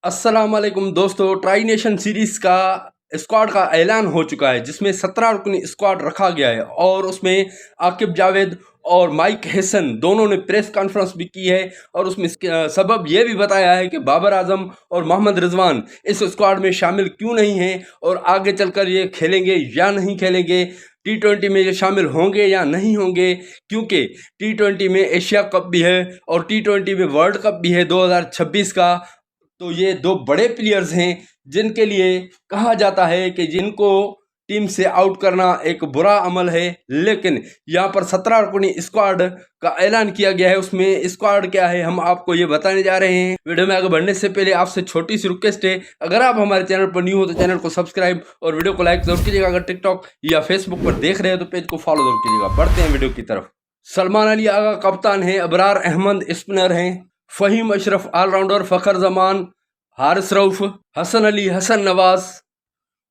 अस्सलाम वालेकुम दोस्तों, ट्राई नेशन सीरीज का स्क्वाड का ऐलान हो चुका है जिसमें 17 रुकनी स्क्वाड रखा गया है और उसमें आकिब जावेद और माइक हेसन दोनों ने प्रेस कॉन्फ्रेंस भी की है और उसमें सबब यह भी बताया है कि बाबर आजम और मोहम्मद रिजवान इस स्क्वाड में शामिल क्यों नहीं हैं और आगे चलकर ये खेलेंगे या नहीं खेलेंगे, T20 में ये शामिल होंगे या नहीं होंगे, क्योंकि T20 में एशिया कप भी है और T20 में वर्ल्ड कप भी है 2026 का। तो ये दो बड़े प्लेयर्स हैं जिनके लिए कहा जाता है कि जिनको टीम से आउट करना एक बुरा अमल है, लेकिन यहाँ पर 17 रुकनी स्क्वाड का ऐलान किया गया है। उसमें स्क्वाड क्या है हम आपको ये बताने जा रहे हैं। वीडियो में आगे बढ़ने से पहले आपसे छोटी सी रिक्वेस्ट है, अगर आप हमारे चैनल पर न्यू हो तो चैनल को सब्सक्राइब और वीडियो को लाइक जरूर कीजिएगा। अगर टिकटॉक या फेसबुक पर देख रहे हैं तो पेज को फॉलो जरूर कीजिएगा। बढ़ते हैं वीडियो की तरफ। सलमान अली आगा कप्तान है, अबरार अहमद स्पिनर हैं, फहीम अशरफ ऑलराउंडर, फ़खर जमान, हारिस रऊफ, हसन अली, हसन नवाज,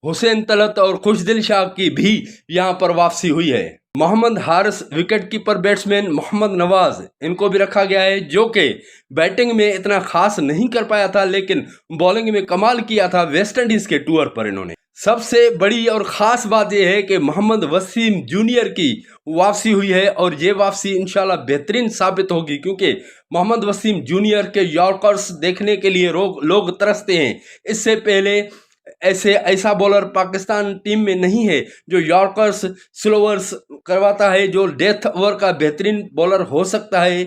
हुसैन तलत और खुशदिल शाह की भी यहाँ पर वापसी हुई है। Mohammad Haris wicket keeper batsman, Mohammad Nawaz इनको भी रखा गया है जो कि बैटिंग में इतना खास नहीं कर पाया था लेकिन बॉलिंग में कमाल किया था वेस्ट इंडीज के टूर पर इन्होंने। सबसे बड़ी और ख़ास बात यह है कि मोहम्मद वसीम जूनियर की वापसी हुई है और ये वापसी इंशाल्लाह बेहतरीन साबित होगी, क्योंकि मोहम्मद वसीम जूनियर के यॉर्कर्स देखने के लिए लोग तरसते हैं। इससे पहले ऐसा बॉलर पाकिस्तान टीम में नहीं है जो यॉर्कर्स स्लोवर्स करवाता है, जो डेथ ओवर का बेहतरीन बॉलर हो सकता है।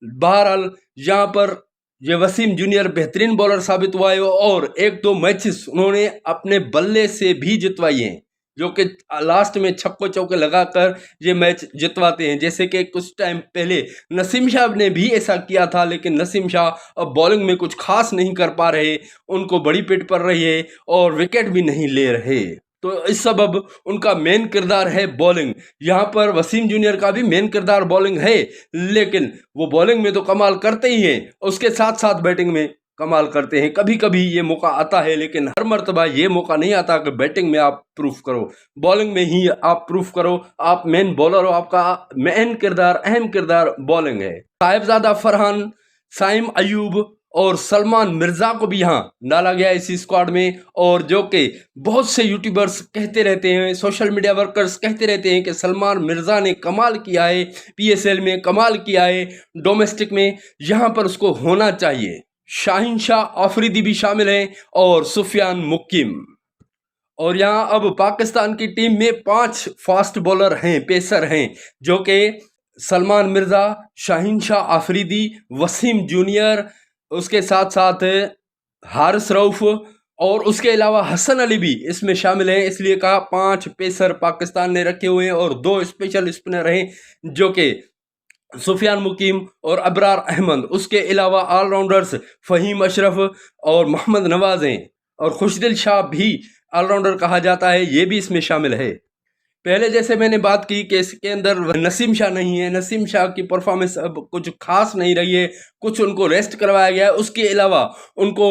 बहरहाल यहाँ पर ये वसीम जूनियर बेहतरीन बॉलर साबित हुआ है और एक दो मैचेस उन्होंने अपने बल्ले से भी जितवाई हैं, जो कि लास्ट में छक्के चौके लगाकर ये मैच जितवाते हैं। जैसे कि कुछ टाइम पहले नसीम शाह ने भी ऐसा किया था, लेकिन नसीम शाह अब बॉलिंग में कुछ खास नहीं कर पा रहे, उनको बड़ी पिट पड़ रही है और विकेट भी नहीं ले रहे। तो इस सबब उनका मेन किरदार है बॉलिंग। यहाँ पर वसीम जूनियर का भी मेन किरदार बॉलिंग है, लेकिन वो बॉलिंग में तो कमाल करते ही हैं, उसके साथ साथ बैटिंग में कमाल करते हैं। कभी कभी ये मौका आता है लेकिन हर मर्तबा ये मौका नहीं आता कि बैटिंग में आप प्रूफ करो, बॉलिंग में ही आप प्रूफ करो। आप मेन बॉलर हो, आपका मेन किरदार, अहम किरदार बॉलिंग है। साहिबजादा फरहान, साइम अयूब और सलमान मिर्ज़ा को भी यहाँ डाला गया इसी स्क्वाड में, और जो कि बहुत से यूट्यूबर्स कहते रहते हैं, सोशल मीडिया वर्कर्स कहते रहते हैं कि सलमान मिर्ज़ा ने कमाल किया है, PSL में कमाल किया है, डोमेस्टिक में यहाँ पर उसको होना चाहिए। शाहीन शाह आफरीदी भी शामिल हैं और सुफियान मुकीम। और यहाँ अब पाकिस्तान की टीम में 5 फास्ट बॉलर हैं, पेसर हैं, जो कि सलमान मिर्ज़ा, शाहीन शाह आफरीदी, वसीम जूनियर, उसके साथ साथ हारिस रऊफ और उसके अलावा हसन अली भी इसमें शामिल हैं। इसलिए कहा 5 पेसर पाकिस्तान ने रखे हुए हैं और 2 स्पेशल स्पिनर हैं जो कि सुफियान मुकीम और अबरार अहमद। उसके अलावा ऑलराउंडर्स फ़हीम अशरफ और मोहम्मद नवाज हैं और खुशदिल शाह भी ऑलराउंडर कहा जाता है, ये भी इसमें शामिल है। पहले जैसे मैंने बात की कि इसके अंदर नसीम शाह नहीं है, नसीम शाह की परफॉर्मेंस अब कुछ खास नहीं रही है, कुछ उनको रेस्ट करवाया गया है। उसके अलावा उनको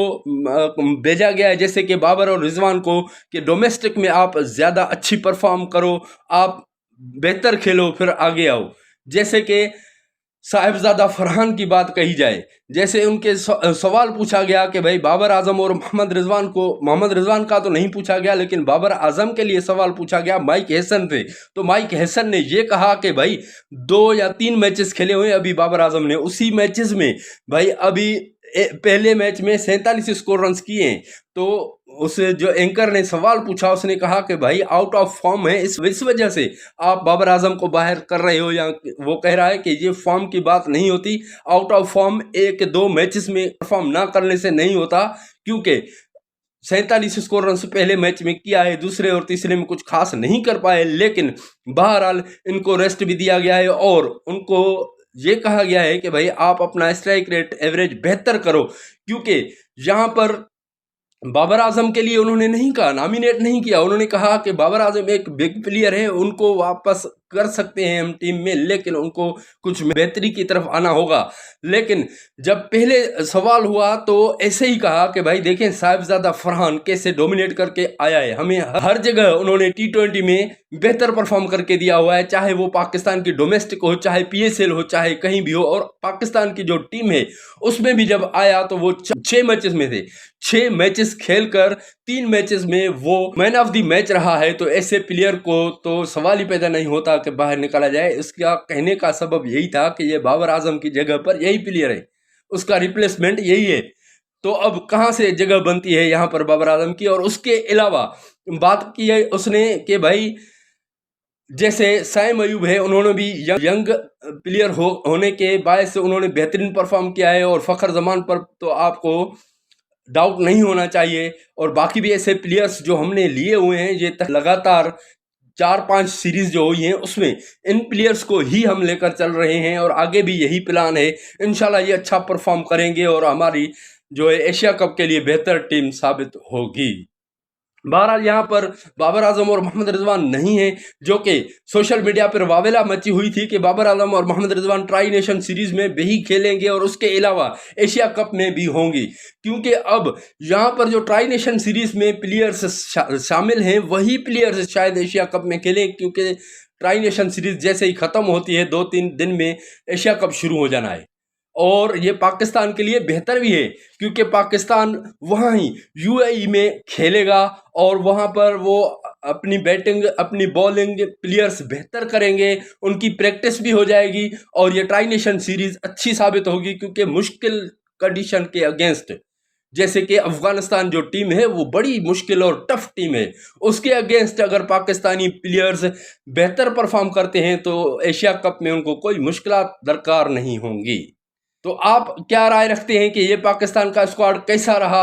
भेजा गया है जैसे कि बाबर और रिजवान को कि डोमेस्टिक में आप ज़्यादा अच्छी परफॉर्म करो, आप बेहतर खेलो, फिर आगे आओ। जैसे कि साहिबजादा फरहान की बात कही जाए, जैसे उनके सवाल पूछा गया कि भाई बाबर आजम और मोहम्मद रिजवान का तो नहीं पूछा गया, लेकिन बाबर आजम के लिए सवाल पूछा गया माइक हेसन से। तो माइक हेसन ने ये कहा कि भाई 2 या 3 मैचेस खेले हुए अभी बाबर आजम ने, उसी मैचेस में भाई अभी पहले मैच में 47 स्कोर रन्स किए हैं। तो उस जो एंकर ने सवाल पूछा उसने कहा कि भाई आउट ऑफ फॉर्म है, इस वजह से आप बाबर आजम को बाहर कर रहे हो, या वो कह रहा है कि ये फॉर्म की बात नहीं होती, आउट ऑफ फॉर्म 1-2 मैचेस में परफॉर्म ना करने से नहीं होता, क्योंकि 47 स्कोर रन पहले मैच में किया है, दूसरे और तीसरे में कुछ खास नहीं कर पाए, लेकिन बहरहाल इनको रेस्ट भी दिया गया है और उनको ये कहा गया है कि भाई आप अपना स्ट्राइक रेट एवरेज बेहतर करो, क्योंकि यहाँ पर बाबर आजम के लिए उन्होंने नहीं कहा, नॉमिनेट नहीं किया, उन्होंने कहा कि बाबर आजम एक बिग प्लेयर है, उनको वापस कर सकते हैं हम टीम में, लेकिन उनको कुछ बेहतरी की तरफ आना होगा। लेकिन जब पहले सवाल हुआ तो ऐसे ही कहा कि भाई देखें साहिबजादा फरहान कैसे डोमिनेट करके आया है, हमें हर जगह उन्होंने T20 में बेहतर परफॉर्म करके दिया हुआ है, चाहे वो पाकिस्तान की डोमेस्टिक हो, चाहे PSL हो, चाहे कहीं भी हो। और पाकिस्तान की जो टीम है उसमें भी जब आया तो वो 6 मैचेस में थे, 6 मैचेस खेलकर 3 मैचेस में वो मैन ऑफ द मैच रहा है। तो ऐसे प्लेयर को तो सवाल ही पैदा नहीं होता कि बाहर निकाला जाए। इसका कहने का सबब यही था कि ये बाबर आजम की जगह पर यही प्लेयर है, उसका रिप्लेसमेंट यही है। तो अब कहाँ से जगह बनती है यहाँ पर बाबर आजम की। और उसके अलावा बात की है उसने कि भाई जैसे साइम अयूब है, उन्होंने भी यंग प्लेयर होने के बायस से उन्होंने बेहतरीन परफॉर्म किया है, और फ़खर जमान पर तो आपको डाउट नहीं होना चाहिए। और बाकी भी ऐसे प्लेयर्स जो हमने लिए हुए हैं, ये लगातार 4-5 सीरीज जो हुई हैं उसमें इन प्लेयर्स को ही हम लेकर चल रहे हैं, और आगे भी यही प्लान है। इंशाल्लाह ये अच्छा परफॉर्म करेंगे और हमारी जो है एशिया कप के लिए बेहतर टीम साबित होगी। बहरहाल यहाँ पर बाबर आजम और मोहम्मद रिजवान नहीं है, जो कि सोशल मीडिया पर वावेला मची हुई थी कि बाबर आजम और Mohammad Rizwan tri nation series में भी खेलेंगे और उसके अलावा एशिया कप में भी होंगी। क्योंकि अब यहाँ पर जो ट्राई नेशन सीरीज में प्लेयर्स शामिल हैं वही प्लेयर्स शायद एशिया कप में खेलें, क्योंकि ट्राई नेशन सीरीज जैसे ही ख़त्म होती है 2-3 दिन में एशिया कप शुरू हो जाना है। और ये पाकिस्तान के लिए बेहतर भी है, क्योंकि पाकिस्तान वहाँ ही UAE में खेलेगा और वहाँ पर वो अपनी बैटिंग अपनी बॉलिंग प्लेयर्स बेहतर करेंगे, उनकी प्रैक्टिस भी हो जाएगी और ये ट्राई नेशन सीरीज अच्छी साबित होगी। क्योंकि मुश्किल कंडीशन के अगेंस्ट, जैसे कि अफगानिस्तान जो टीम है वो बड़ी मुश्किल और टफ टीम है, उसके अगेंस्ट अगर पाकिस्तानी प्लेयर्स बेहतर परफॉर्म करते हैं तो एशिया कप में उनको कोई मुश्किलात दरकार नहीं होंगी। तो आप क्या राय रखते हैं कि ये पाकिस्तान का स्क्वाड कैसा रहा?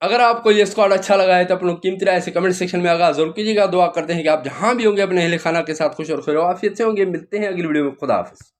अगर आपको ये स्क्वाड अच्छा लगा है तो अपनी कीमती राय से कमेंट सेक्शन में आगाह जरूर कीजिएगा। दुआ करते हैं कि आप जहां भी होंगे अपने अहले खाना के साथ खुश और खैर आफियत से होंगे। मिलते हैं अगली वीडियो में। खुदा हाफिज़।